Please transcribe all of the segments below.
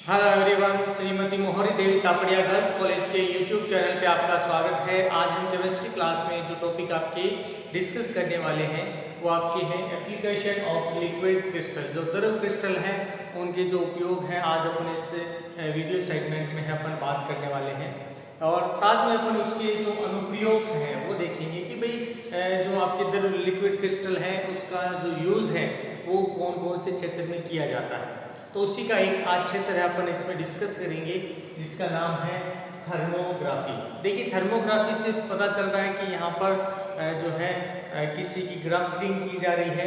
Hello everyone, Shrimati मोहरी देवी Tapadia girls college के YouTube channel पे आपका स्वागत है। आज हम केमिस्ट्री क्लास में जो टॉपिक आपके डिस्कस करने वाले हैं वो आपके हैं एप्लीकेशन ऑफ लिक्विड क्रिस्टल। जो द्रव क्रिस्टल हैं उनके जो उपयोग हैं आज अपन इस वीडियो सेगमेंट में अपन बात करने वाले हैं और साथ में अपन उसके जो अनुप्रयोग हैं वो देखेंगे कि भाई जो आपके द्रव लिक्विड क्रिस्टल है उसका जो यूज़ है वो कौन कौन से क्षेत्र में किया जाता है। तो उसी का एक आज क्षेत्र है अपन इसमें डिस्कस करेंगे जिसका नाम है थर्मोग्राफी। देखिए थर्मोग्राफी से पता चल रहा है कि यहाँ पर जो है किसी की ग्राफ्टिंग की जा रही है,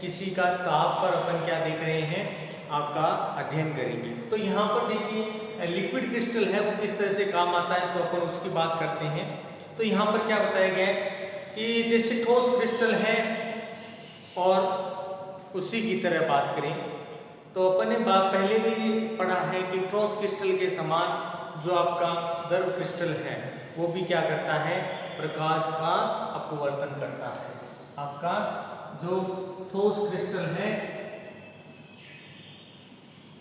किसी का ताप पर अपन क्या देख रहे हैं आपका अध्ययन करेंगे। तो यहाँ पर देखिए लिक्विड क्रिस्टल है वो किस तरह से काम आता है तो अपन उसकी बात करते हैं। तो यहाँ पर क्या बताया गया है कि जैसे ठोस क्रिस्टल है और उसी की तरह बात करें तो अपन ने पहले भी पढ़ा है कि ठोस क्रिस्टल के समान जो आपका द्रव क्रिस्टल है वो भी क्या करता है, प्रकाश का अपवर्तन करता है। आपका जो ठोस क्रिस्टल है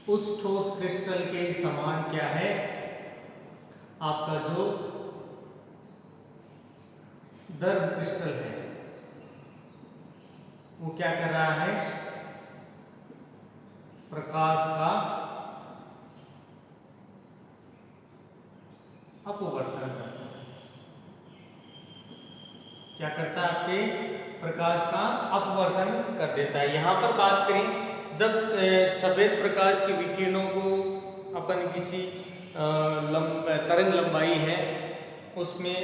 उस ठोस क्रिस्टल के समान क्या है आपका जो द्रव क्रिस्टल है वो क्या कर रहा है, प्रकाश का अपवर्तन करता है। क्या करता है, आपके प्रकाश का अपवर्तन कर देता है। यहाँ पर बात करें जब सफेद प्रकाश की विकिरणों को अपन किसी तरंग लंबाई है उसमें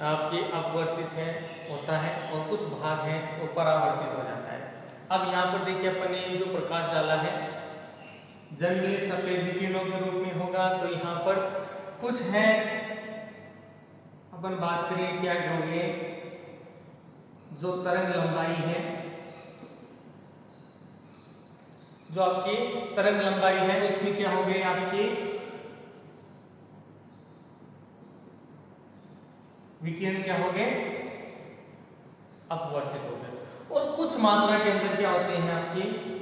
आपके अपवर्तित है होता है और कुछ भाग है वो परावर्तित हो जाता है। अब यहाँ पर देखिए अपन ने जो प्रकाश डाला है जनरली सफेद विकिरणों के रूप में होगा। तो यहाँ पर कुछ है, अपन बात करें क्या होंगे, जो तरंग लंबाई है, जो आपकी तरंग लंबाई है उसमें क्या हो गए आपके विकिरण क्या हो गए, अपवर्तित हो गए। और कुछ मात्रा के अंदर क्या होते हैं आपकी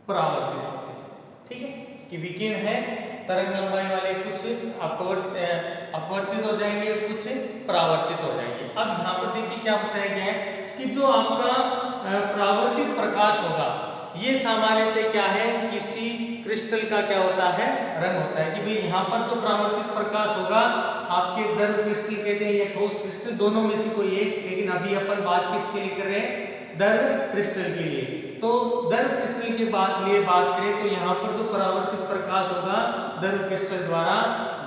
परावर्तित होते हैं। ठीक है कि विकिरण है तरंग लंबाई वाले कुछ अपवर्तित हो जाएंगे और कुछ परावर्तित हो जाएंगे। अब यहाँ पर देखिए क्या बताया गया है कि जो आपका परावर्तित प्रकाश होगा ये सामान्यतः क्या है, किसी क्रिस्टल का क्या होता है, रंग होता है। कि भाई यहाँ पर जो परावर्तित प्रकाश होगा आपके द्रव क्रिस्टल कहते हैं या ठोस क्रिस्टल, दोनों में से कोई एक, लेकिन अभी अपन बात किसके लिए कर रहे हैं, द्रव क्रिस्टल के लिए। तो द्रव क्रिस्टल के बाद लिए बात करें तो यहाँ पर जो परावर्तित प्रकाश होगा द्रव क्रिस्टल द्वारा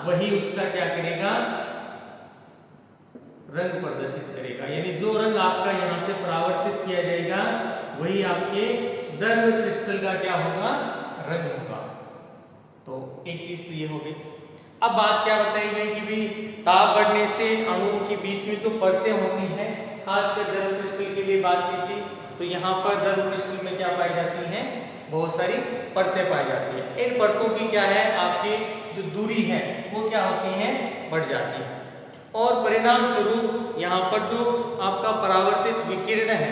वही उसका क्या करेगा, रंग प्रदर्शित करेगा। यानी जो रंग आपका यहाँ से परावर्तित किया जाएगा वही आपके द्रव क्रिस्टल का क्या होगा, रंग होगा। तो एक चीज तो ये हो गई। अब बात क्या बताई गई कि भी ताप बढ़ने से अणुओं के बीच में जो परतें होती हैं, खासकर द्रव क्रिस्टल के लिए बात की थी, तो यहाँ पर द्रव क्रिस्टल में क्या पाई जाती हैं, बहुत सारी परतें पाई जाती हैं। इन परतों की क्या है, आपकी जो दूरी है वो क्या होती है, बढ़ जाती है और परिणाम स्वरूप यहाँ पर जो आपका परावर्तित विकिरण है,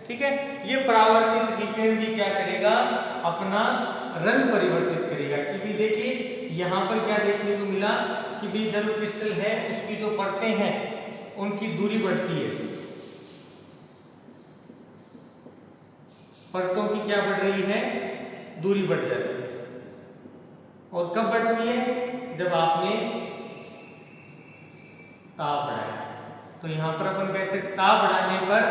ठीक है, ये परावर्तित विकिरण भी क्या करेगा, अपना रंग परिवर्तित करेगा। क्योंकि देखिए यहाँ पर क्या देखने को मिला कि भी द्रव क्रिस्टल है उसकी जो परतें हैं उनकी दूरी बढ़ती है, परतों की क्या बढ़ रही है, दूरी बढ़ जाती है। और कब बढ़ती है, जब आपने ताप बढ़ाया। तो यहाँ पर अपन कह सकते ताप बढ़ाने पर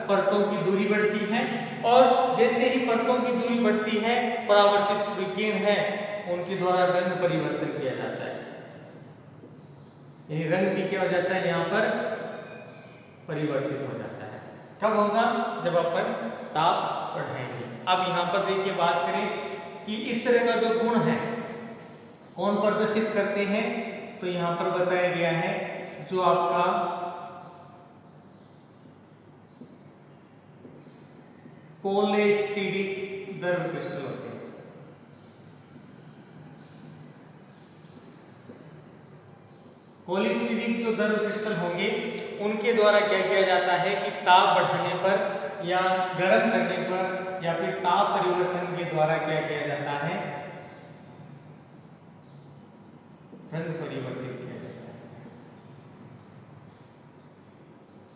परतों की दूरी बढ़ती है और जैसे ही परतों की दूरी बढ़ती है परावर्तित विकिरण है उनके द्वारा रंग परिवर्तन किया जाता है। यानी रंग भी क्या हो जाता है, यहाँ पर परिवर्तित हो जाता है। कब होगा, जब अपन ताप बढ़ाएंगे। अब यहाँ पर देखिए बात करें कि इस तरह का जो गुण है कौन प्रदर्शित करते हैं, तो यहाँ पर बताया गया है जो आपका कोलेस्टेरिक द्रव क्रिस्टल होते हैं। कोलेस्टेरिक जो द्रव क्रिस्टल होंगे उनके द्वारा क्या किया जाता है कि ताप बढ़ाने पर या गर्म करने पर या फिर ताप परिवर्तन के द्वारा क्या किया जाता है, रंग परिवर्तित किया जाता है।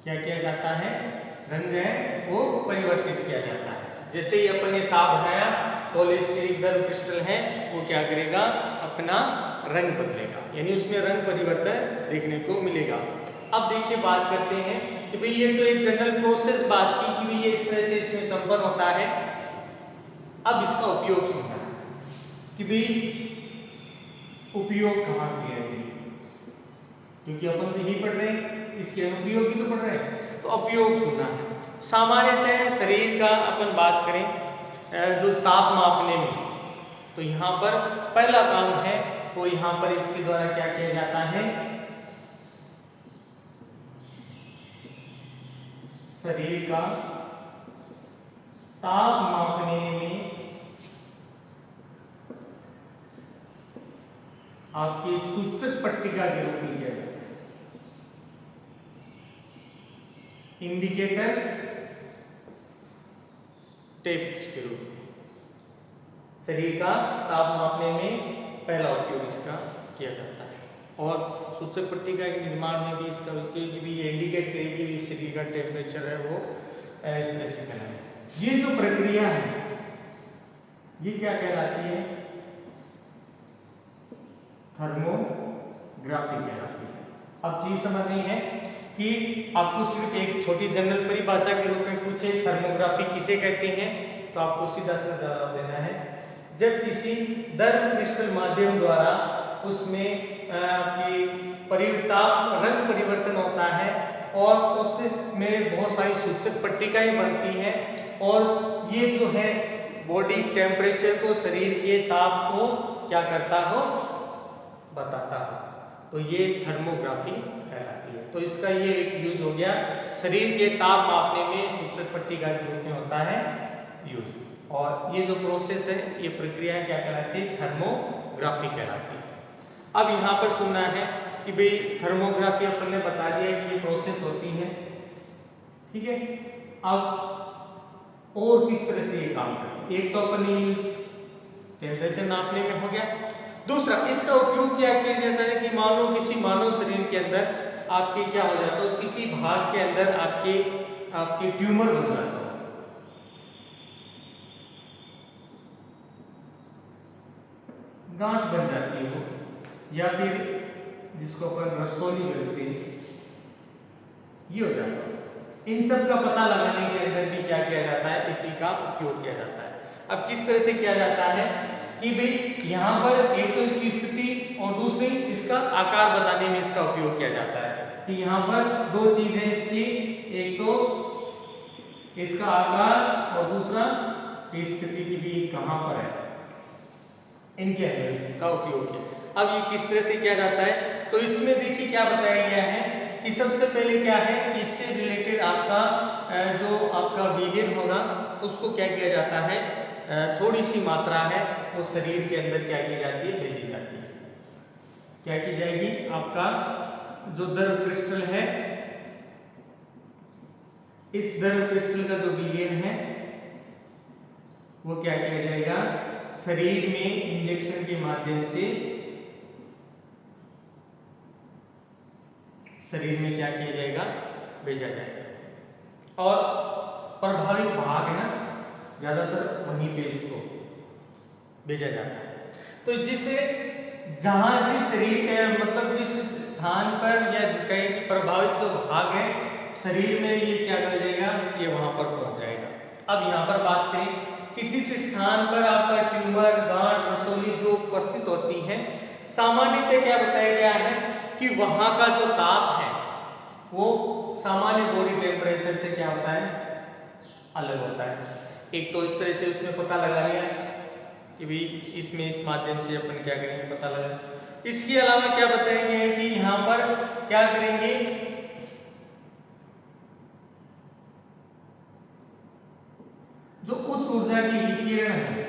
क्या किया जाता है, रंग है वो परिवर्तित किया जाता है। जैसे ही अपन ने ताप बढ़ाया पॉलीस्टीरिक दर क्रिस्टल है वो क्या करेगा, अपना रंग बदलेगा, यानी उसमें रंग परिवर्तन देखने को मिलेगा। अब देखिए बात करते हैं कि भाई ये तो एक जनरल प्रोसेस बात की कि भाई ये इस तरह से इसमें संपन्न होता है। अब इसका उपयोग सुनना कि भाई उपयोग कहाँ किया है, क्योंकि अपन तो यही पढ़ रहे हैं, इसके अनुप्रयोग ही तो पढ़ रहे हैं, तो उपयोग सुनना है। सामान्यतः शरीर का अपन बात करें जो ताप मापने में, तो यहाँ पर पहला काम है वो यहाँ पर इसके द्वारा क्या किया जाता है, शरीर का ताप मापने में आपकी सूचक पट्टिका के रूप में किया जाता है, इंडिकेटर टेप्स के रूप में शरीर का ताप मापने में पहला उपयोग इसका किया जाता है। और सूचक पट्टिका के निर्माण में भी इसका उसके भी ये इंडिकेट करेगी भी शरीर का टेम्परेचर है वो इस तरह से करना है। ये जो प्रक्रिया है ये क्या कहलाती है, थर्मोग्राफी कहलाती है। अब चीज समझनी है कि आपको सिर्फ एक छोटी जनरल परिभाषा के रूप में पूछे थर्मोग्राफी किसे कहते हैं, तो आपको सीधा सा जवाब देना है, जब किसी दर्व क्रिस्टल माध्यम द्वारा उसमें परिताप रंग परिवर्तन होता है और उसमें बहुत सारी सूचक पट्टिकाएं बनती हैं और ये जो है बॉडी टेम्परेचर को, शरीर के ताप को क्या करता हो, बताता हो, तो ये थर्मोग्राफी कहलाती है। तो इसका ये एक यूज हो गया, शरीर के ताप मापने में सूचक पट्टिका के रूप में होता है यूज। और ये जो प्रोसेस है, ये प्रक्रिया क्या कहलाती है, थर्मोग्राफी कहलाती है। अब यहाँ पर सुनना है कि भाई थर्मोग्राफी अपन ने बता दिया कि ये प्रोसेस होती है, ठीक है। अब और किस तरह से ये काम करती है, एक तो अपन ने यूज टेम्परेचर नापने में हो गया, दूसरा इसका उपयोग क्या किया जाता है कि मान लो किसी मानव शरीर के अंदर आपके क्या हो जाता है, किसी भाग के अंदर आपके ट्यूमर बन जाता है, गांठ बन जाती है वो, या फिर जिसको अपन रसौली बोलते हैं, ये हो जाता है। इन सब का पता लगाने के अंदर भी क्या किया जाता है, इसी का उपयोग किया जाता है। अब किस तरह से किया जाता है कि भाई यहाँ पर एक तो इसकी स्थिति और दूसरी इसका आकार बताने में इसका उपयोग किया जाता है कि यहाँ पर दो चीजें इसकी, एक तो इसका आकार और दूसरा स्थिति की भी कहाँ पर है, इनके अंदर का उपयोग किया। अब ये किस तरह से किया जाता है, तो इसमें देखिए क्या बताया गया है कि सबसे पहले क्या है कि इससे रिलेटेड आपका जो आपका विलियन होगा उसको क्या किया जाता है, थोड़ी सी मात्रा है वो शरीर के अंदर क्या की जाती है, भेजी जाती है। क्या की जाएगी, आपका जो दर्व क्रिस्टल है, इस दर्व क्रिस्टल का जो विलियन है वो क्या किया जाएगा, शरीर में इंजेक्शन के माध्यम से शरीर में क्या किया जाएगा, भेजा जाएगा। और प्रभावित भाग है ना, ज्यादातर वहीं पे इसको भेजा जाता है। तो जिसे जहां जिस शरीर के मतलब जिस स्थान पर या कहीं की प्रभावित जो भाग है शरीर में, ये क्या कर जाएगा, ये वहां पर पहुंच जाएगा। अब यहाँ पर बात करें कि जिस स्थान पर आपका ट्यूमर, गांठ, रसौली जो उपस्थित होती है, सामान्यतः क्या बताया गया है कि वहां का जो ताप है वो सामान्य बॉडी टेम्परेचर से क्या होता है, अलग होता है। एक तो इस तरह से उसमें पता लगा लिया कि भाई इसमें इस माध्यम से अपन क्या करेंगे, पता लगा। इसके अलावा क्या बताया गया है कि यहाँ पर क्या करेंगे, जो उच्च ऊर्जा की विकिरण है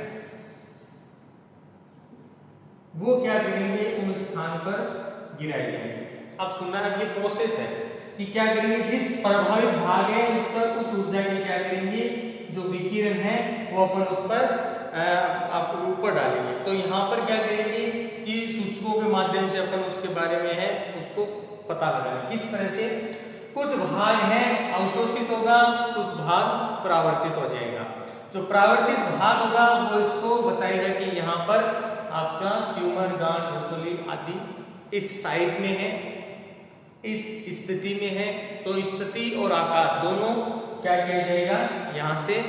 वो क्या करेंगे, उन स्थान पर गिराई जाएगी। अब सुनना है, ये प्रोसेस है कि क्या करेंगे, जिस प्रभावित भाग है उस पर उच्च ऊर्जा की क्या करेंगे, जो विकिरण है वो अपन उस पर आप ऊपर डालेंगे। तो यहाँ पर क्या करेंगे कि सूचकों के माध्यम से अपन उसके बारे में है उसको पता लगाएंगे। किस तरह से, कुछ भाग है अवशोषित होगा, कुछ भाग परावर्तित हो जाएगा। जो परावर्तित भाग होगा वो इसको बताएगा कि यहाँ पर आपका ट्यूमर, गांठ, रसोली आदि इस साइज में है, इस स्थिति में है। तो स्थिति और आकार दोनों क्या किया जाएगा, यहाँ से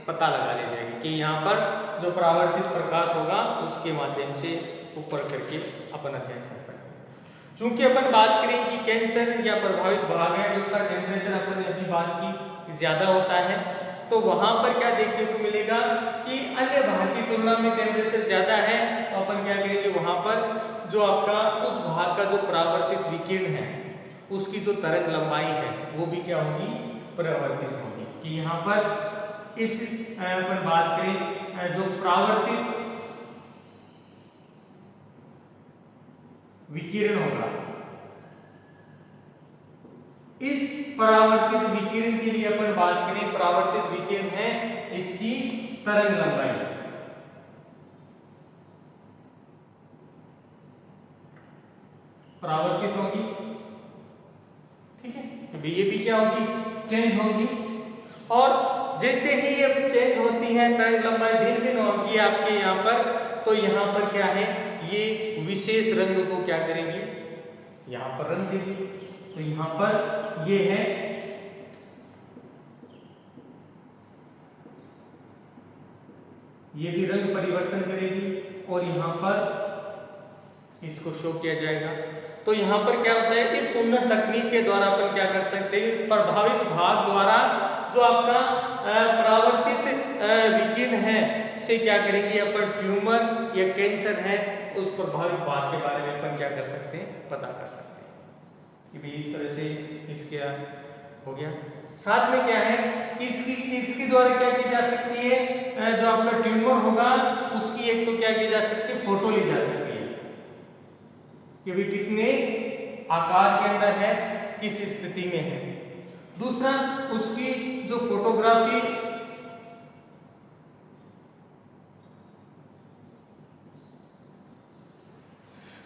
पता लगा ले जाएगा कि यहाँ पर जो परावर्तित प्रकाश होगा उसके माध्यम से ऊपर करके अपन अध्ययन कर सकते हैं। चूंकि अपन बात करें कि कैंसर या प्रभावित भाग है उसका टेम्परेचर अपन ने अभी बात की ज्यादा होता है, तो वहां पर क्या देखने को मिलेगा कि अन्य भाग की तुलना में टेम्परेचर ज्यादा है। तो अपन क्या करेंगे, वहां पर जो आपका उस भाग का जो परावर्तित विकिरण है उसकी जो तरंग लंबाई है वो भी क्या होगी, परावर्तित होगी। कि यहाँ पर इस पर बात करें जो परावर्तित विकिरण होगा, इस परावर्तित विकिरण के लिए अपन बात करें, परावर्तित विकिरण है इसकी तरंग लंबाई, परावर्तित होगी, ठीक है। ये भी क्या होगी, चेंज होगी। और जैसे ही ये चेंज होती है, तरंग लंबाई भिन्न भिन्न होगी आपके यहाँ पर, तो यहाँ पर क्या है, ये विशेष रंग को क्या करेंगे, यहाँ पर रंग देगी। तो यहाँ पर ये है ये भी रंग परिवर्तन करेगी और यहाँ पर इसको शो किया जाएगा। तो यहाँ पर क्या होता है, इस उन्नत तकनीक के द्वारा अपन क्या कर सकते हैं, प्रभावित भाग द्वारा जो आपका परावर्तित विकिरण है से क्या करेंगे, अपन ट्यूमर या कैंसर है उस प्रभावित भाग के बारे में अपन क्या कर सकते हैं, पता कर सकते हैं। कि भाई इस तरह से इसके हो गया। साथ में क्या है, इसके द्वारा क्या की जा सकती है, जो आपका ट्यूमर होगा उसकी एक तो क्या की जा सकती है, फोटो ली जा सकती है कि भाई कितने आकार के अंदर है, किस स्थिति में है। दूसरा, उसकी जो फोटोग्राफी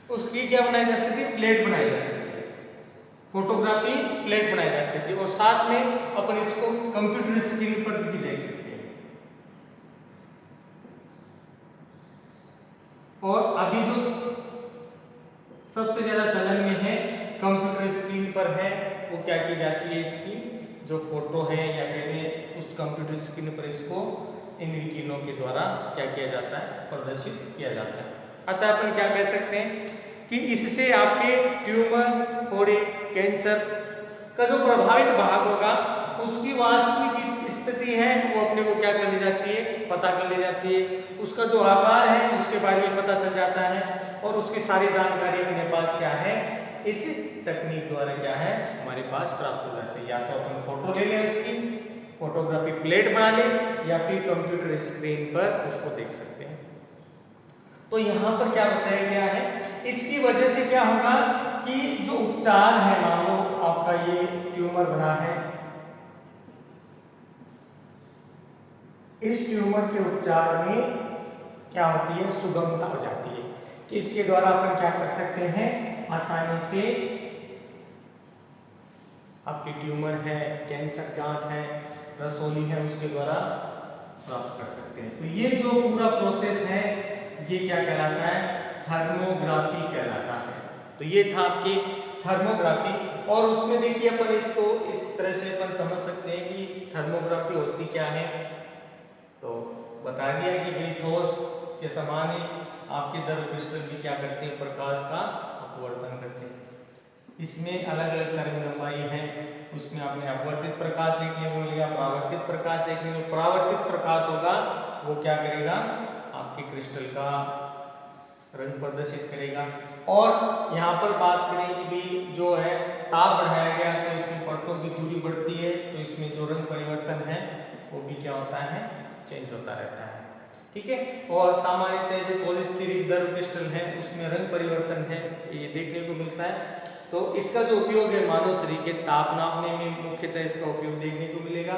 उसकी क्या बनाई जा सकती है, प्लेट बनाई जा सकती है, फोटोग्राफी प्लेट बनाई जा सकती है। और साथ में अपन इसको कंप्यूटर स्क्रीन पर भी देख सकते हैं। और अभी जो सबसे ज्यादा चलन में है, कंप्यूटर स्क्रीन पर है, वो क्या की जाती है, इसकी जो फोटो है या कहते हैं उस कंप्यूटर स्क्रीन पर इसको इन विकिरणों के द्वारा क्या किया जाता है, प्रदर्शित किया जाता है। अतः अपन क्या कह सकते हैं कि इससे आपके ट्यूमर, फोड़े, कैंसर का जो प्रभावित भाग होगा उसकी वास्तविक स्थिति है वो अपने को क्या कर ली जाती है, पता कर ली जाती है। उसका जो आकार है उसके बारे में पता चल जाता है और उसकी सारी जानकारी अपने पास क्या है, इस तकनीक द्वारा क्या है, हमारे पास प्राप्त हो जाती है। या तो अपन फोटो ले लें, उसकी फोटोग्राफी प्लेट बना लें, या फिर कंप्यूटर स्क्रीन पर उसको देख सकते हैं। तो यहाँ पर क्या बताया गया है, इसकी वजह से क्या होगा कि जो उपचार है, मान लो आपका ये ट्यूमर बना है, इस ट्यूमर के उपचार में क्या होती है, सुगमता हो जाती है कि इसके द्वारा अपन क्या कर सकते हैं, आसानी से आपकी ट्यूमर है, कैंसर, गांठ है, रसोली है, उसके द्वारा प्राप्त कर सकते हैं। तो ये जो पूरा प्रोसेस है ये क्या कहलाता है, थर्मोग्राफी कहलाता है। तो ये था आपकी थर्मोग्राफी। और उसमें देखिए अपन इसको इस तरह से अपन समझ सकते हैं कि थर्मोग्राफी होती क्या है। तो बता दिया कि भाई ठोस के समान ही आपके द्रव क्रिस्टल भी क्या करते हैं, प्रकाश का अपवर्तन करते हैं। इसमें अलग अलग तरंग लंबाई है, उसमें आपने अपवर्तित प्रकाश देखने को मिलेगा, परावर्तित प्रकाश देखने को। परावर्तित प्रकाश होगा वो क्या करेगा, आपके क्रिस्टल का रंग प्रदर्शित करेगा। और यहाँ पर बात करें कि भी जो है ताप बढ़ाया गया तो इसमें परतों की दूरी बढ़ती है, तो इसमें जो रंग परिवर्तन है वो भी क्या होता है, चेंज होता रहता है, ठीक है। और सामान्यतः जो पॉलीस्टीरिक द्रव क्रिस्टल है उसमें रंग परिवर्तन है, ये देखने को मिलता है। तो इसका जो उपयोग है मानव शरीर के ताप नापने में मुख्यतः इसका उपयोग देखने को मिलेगा,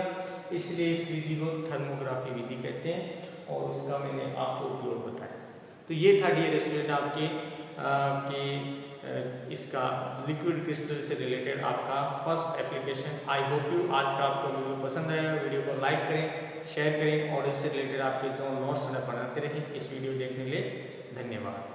इसलिए इस विधि को थर्मोग्राफी विधि कहते हैं और उसका मैंने आपको उपयोग बताया। तो ये था डियर स्टूडेंट आपके इसका लिक्विड क्रिस्टल से रिलेटेड आपका first application. I hope you आज का आपको वीडियो पसंद आया। वीडियो को लाइक करें, शेयर करें और इससे रिलेटेड आपके जो नोट्स बनाते रहें। इस वीडियो देखने के लिए धन्यवाद।